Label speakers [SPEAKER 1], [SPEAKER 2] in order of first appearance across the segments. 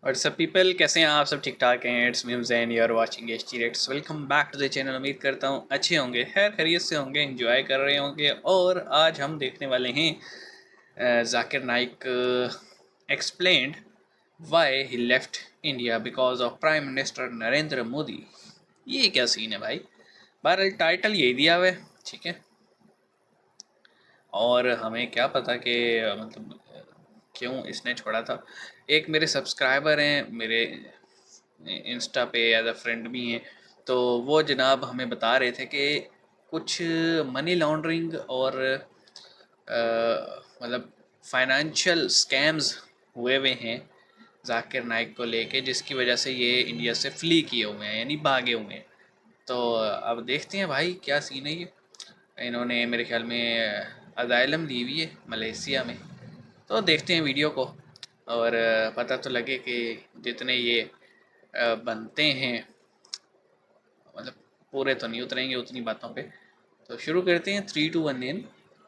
[SPEAKER 1] और सब पीपल कैसे हैं आप? सब ठीक ठाक हैं? It's me Hussain, you are watching HT rates. Welcome back to the channel. उम्मीद करता हूँ अच्छे होंगे, खैर खैरियत से होंगे, एंजॉय कर रहे होंगे। और आज हम देखने वाले हैं Zakir Naik explained why he left India because of prime minister Narendra Modi. ये क्या सीन है भाई? बहरहाल टाइटल यही दिया हुआ है, ठीक है। और हमें क्या पता कि मतलब क्यों इसने छोड़ा था। एक मेरे सब्सक्राइबर हैं, मेरे इंस्टा पे एज अ फ्रेंड भी हैं, तो वो जनाब हमें बता रहे थे कि कुछ मनी लॉन्ड्रिंग और मतलब फाइनेंशियल स्कैम्स हुए हुए हैं जाकिर नाइक को लेके, जिसकी वजह से ये इंडिया से फ्ली किए हुए हैं, यानी भागे हुए हैं। तो अब देखते हैं भाई क्या सीन है ये। इन्होंने मेरे ख्याल में अजाइलम ली हुई है मलेशिया में, तो देखते हैं वीडियो को और पता तो लगे कि जितने ये बनते हैं, मतलब पूरे तो नहीं उतरेंगे उतनी बातों पे। तो शुरू करते हैं 3 2 1 इन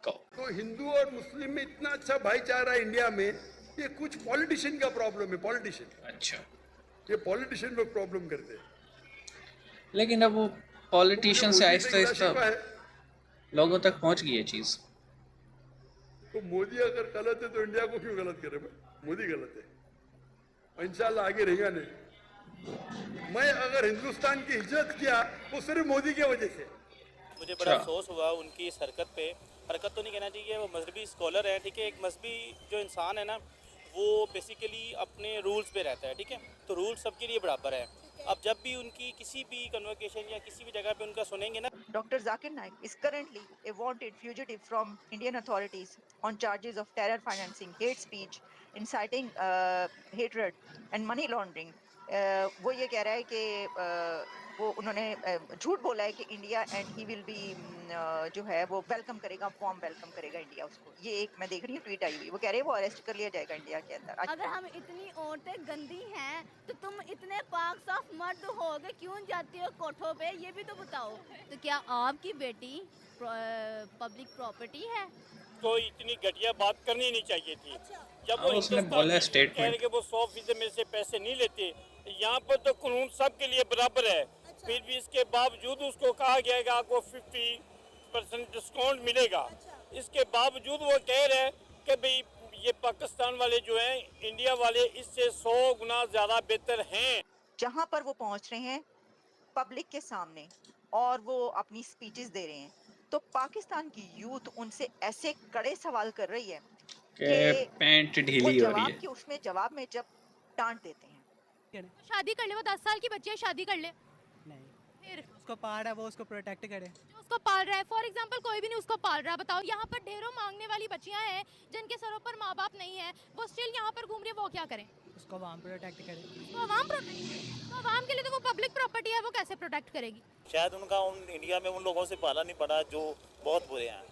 [SPEAKER 1] गो।
[SPEAKER 2] तो हिंदू और मुस्लिम में इतना अच्छा भाईचारा है इंडिया में, ये कुछ पॉलिटिशियन का प्रॉब्लम है। पॉलिटिशियन,
[SPEAKER 1] अच्छा,
[SPEAKER 2] ये पॉलिटिशियन लोग प्रॉब्लम करते हैं।
[SPEAKER 1] लेकिन अब वो
[SPEAKER 2] तो मुझे
[SPEAKER 1] पॉलिटिशियन से
[SPEAKER 2] मोदी से
[SPEAKER 1] आहिस्ता
[SPEAKER 2] गिला
[SPEAKER 1] आहिस्ता
[SPEAKER 2] शिकवा है।
[SPEAKER 1] लोगों तक पहुंच गई है चीज़।
[SPEAKER 2] तो मोदी अगर गलत है तो इंडिया को क्यों गलत करे भाई? मोदी गलत है, इंशाल्लाह आगे रहेगा नहीं। मैं अगर हिंदुस्तान की इज्जत किया वो सिर्फ मोदी की वजह से।
[SPEAKER 3] मुझे बड़ा अफसोस हुआ उनकी इस हरकत पे। हरकत तो नहीं कहना चाहिए, वो मजहबी स्कॉलर है, ठीक है। एक मजहबी जो इंसान है ना, वो बेसिकली अपने रूल्स पे रहता है, ठीक है। तो रूल्स सबके लिए बराबर है। अब जब भी उनकी किसी भी कन्वर्सेशन या किसी भी जगह पे उनका सुनेंगे ना।
[SPEAKER 4] Dr. Zakir Naik is currently a wanted fugitive from Indian authorities on charges of terror financing, hate speech, inciting hatred and money laundering. वो ये कह रहा है कि वो उन्होंने झूठ बोला है कि India and he will be जो है वो वेलकम करेगा, वार्म वेलकम करेगा इंडिया उसको। ये एक मैं देख रही हूँ ट्वीट आई हुई, वो कह रहे हैं वो अरेस्ट कर लिया जाएगा इंडिया के अंदर।
[SPEAKER 5] अगर हम इतनी औरतें गंदी हैं तो तुम इतने पाक साफ मर्द हो गए क्यों जाती हो कोठों पे, ये भी तो बताओ। तो क्या आपकी बेटी पब्लिक प्रॉपर्टी है?
[SPEAKER 3] तो इतनी घटिया बात करनी नहीं चाहिए थी। जब वो
[SPEAKER 1] उसने बोला
[SPEAKER 3] हिंदुस्तानी कह रहे
[SPEAKER 1] स्टेटमेंट।
[SPEAKER 3] कि वो 100% मेरे से पैसे नहीं लेते, यहाँ पर तो कानून सबके लिए बराबर है। फिर भी इसके बावजूद उसको कहा गया कि आपको 50% डिस्काउंट मिलेगा। इसके बावजूद वो कह रहे हैं कि भाई ये पाकिस्तान वाले जो हैं, इंडिया वाले इससे 100 गुना ज़्यादा बेहतर हैं।
[SPEAKER 4] जहां पर वो पहुंच रहे हैं पब्लिक के सामने और वो अपनी स्पीचेस दे रहे हैं, तो पाकिस्तान की यूथ उनसे ऐसे कड़े सवाल कर रही है
[SPEAKER 1] के
[SPEAKER 4] कि
[SPEAKER 1] पैंट
[SPEAKER 4] वो
[SPEAKER 1] ढीली हो रही
[SPEAKER 4] जवाब
[SPEAKER 1] है।
[SPEAKER 4] के उसमें जवाब में जब डांट देते हैं।
[SPEAKER 5] शादी कर ले, वो 10 साल की बच्ची है, शादी कर ले।
[SPEAKER 6] नहीं,
[SPEAKER 5] फिर
[SPEAKER 6] उसको पाल रहा है, वो उसको प्रोटेक्ट करे।
[SPEAKER 5] जो उसको पाल रहा है, फॉर एग्जाम्पल कोई भी नहीं उसको पाल रहा, बताओ। यहाँ पर ढेरों मांगने वाली बच्चियां हैं जिनके सरों पर माँ बाप नहीं है, वो स्टिल यहाँ पर घूम रही है, वो क्या करें?
[SPEAKER 6] उसको आवाम प्रोटेक्ट करे।
[SPEAKER 5] तो आवाम के लिए तो वो पब्लिक प्रॉपर्टी है, वो कैसे प्रोटेक्ट करेगी?
[SPEAKER 7] शायद उनका इंडिया में उन लोगों से पाला नहीं पड़ा जो बहुत बुरे हैं।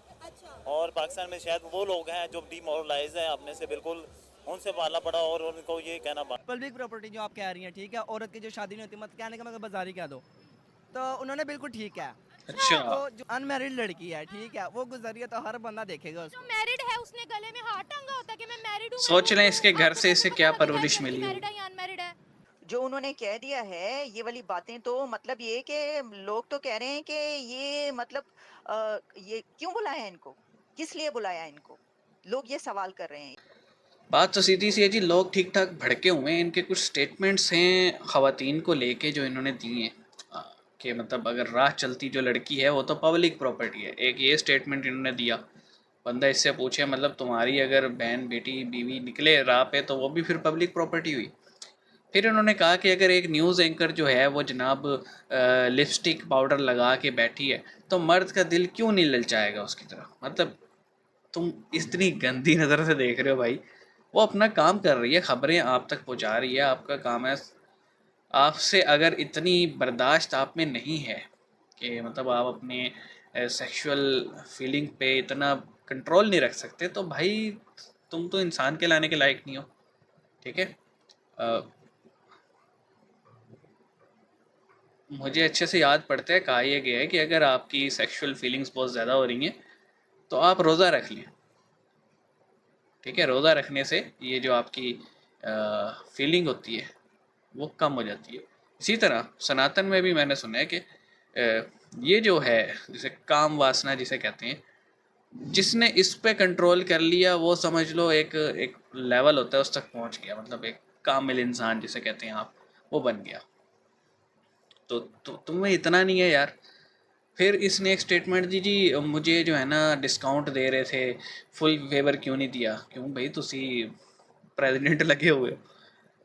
[SPEAKER 7] और पाकिस्तान में शायद वो लोग हैं जो डीमोरलाइज हैं अपने से, बिल्कुल उनसे पाला पड़ा और उनको ये कहना पड़ा।
[SPEAKER 6] पब्लिक प्रॉपर्टी जो आप कह रही हैं, ठीक है, औरत की जो शादी नहीं होती, मत कहने का मतलब बाजारी कह दो, तो उन्होंने बिल्कुल ठीक है।
[SPEAKER 1] अच्छा,
[SPEAKER 6] तो जो अनमैरिड लड़की है, ठीक है, वो गुजरिए तो हर बंदा देखेगा
[SPEAKER 5] जो
[SPEAKER 6] उसको।
[SPEAKER 5] मैरिड है उसने गले में हाथ टांगा होता है कि मैं मैरिड हूँ।
[SPEAKER 1] सोच लें इसके घर से इसे क्या परवरिश मिली
[SPEAKER 5] मैरिड
[SPEAKER 1] होगी।
[SPEAKER 5] है या अनमैरिड है?
[SPEAKER 4] जो उन्होंने कह दिया है ये वाली बातें, तो मतलब ये कि लोग तो कह रहे हैं कि ये मतलब ये क्यों बुलाया है इनको, किस लिए बुलाया है इनको, लोग ये सवाल कर रहे हैं।
[SPEAKER 1] बात तो सीधी सी है जी, लोग ठीक ठाक भड़के हुए हैं। इनके कुछ स्टेटमेंट्स हैं ख़वातीन को लेके जो इन्होंने दिए हैं कि मतलब अगर राह चलती जो लड़की है वो तो पब्लिक प्रॉपर्टी है। एक ये स्टेटमेंट इन्होंने दिया। बंदा इससे पूछे मतलब तुम्हारी अगर बहन बेटी बीवी निकले राह पे तो वो भी फिर पब्लिक प्रॉपर्टी हुई। फिर उन्होंने कहा कि अगर एक न्यूज़ एंकर जो है वो जनाब लिपस्टिक पाउडर लगा के बैठी है तो मर्द का दिल क्यों नहीं ललचाएगा उसकी तरफ। मतलब तुम इतनी गंदी नज़र से देख रहे हो भाई। वो अपना काम कर रही है, ख़बरें आप तक पहुंचा रही है, आपका काम है। आपसे अगर इतनी बर्दाश्त आप में नहीं है कि मतलब आप अपने सेक्सुअल फीलिंग पे इतना कंट्रोल नहीं रख सकते, तो भाई तुम तो इंसान के लाने के लायक नहीं हो, ठीक है। मुझे अच्छे से याद पड़ता है, कहा यह गया है कि अगर आपकी सेक्सुअल फीलिंग्स बहुत ज़्यादा हो रही हैं तो आप रोज़ा रख लें, ठीक है। रोज़ा रखने से ये जो आपकी फीलिंग होती है वो कम हो जाती है। इसी तरह सनातन में भी मैंने सुना है कि ये जो है जिसे काम वासना जिसे कहते हैं, जिसने इस पे कंट्रोल कर लिया वो समझ लो एक एक लेवल होता है उस तक पहुंच गया, मतलब एक कामिल इंसान जिसे कहते हैं आप, वो बन गया। तो तुम्हें इतना नहीं है यार। फिर इसने एक स्टेटमेंट दी जी, मुझे जो है ना डिस्काउंट दे रहे थे, फुल फेवर क्यों नहीं दिया? क्यों भाई, तुसी प्रेसिडेंट लगे हुए हो।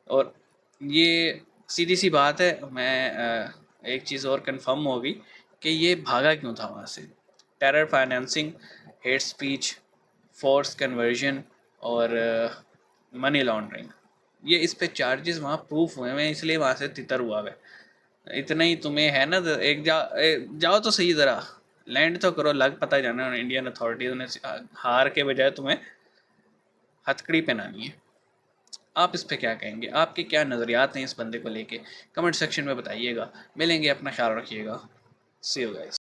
[SPEAKER 1] और ये सीधी सी बात है। मैं एक चीज़ और कंफर्म होगी कि ये भागा क्यों था वहाँ से। Terror financing, hate speech, force conversion और मनी लॉन्ड्रिंग, ये इस पे चार्जेस वहाँ प्रूफ हुए हैं, इसलिए वहाँ से तितर हुआ है। इतना ही तुम्हें है ना, तो जाओ तो सही, ज़रा लैंड तो करो, लग पता जाना इंडियन अथॉरिटीज़ ने हार के बजाय तुम्हें हथकड़ी पहनानी है। आप इस पे क्या कहेंगे? आपके क्या नज़रियात हैं इस बंदे को लेके? कमेंट सेक्शन में बताइएगा। मिलेंगे, अपना ख्याल रखिएगा। सी यू गाइस।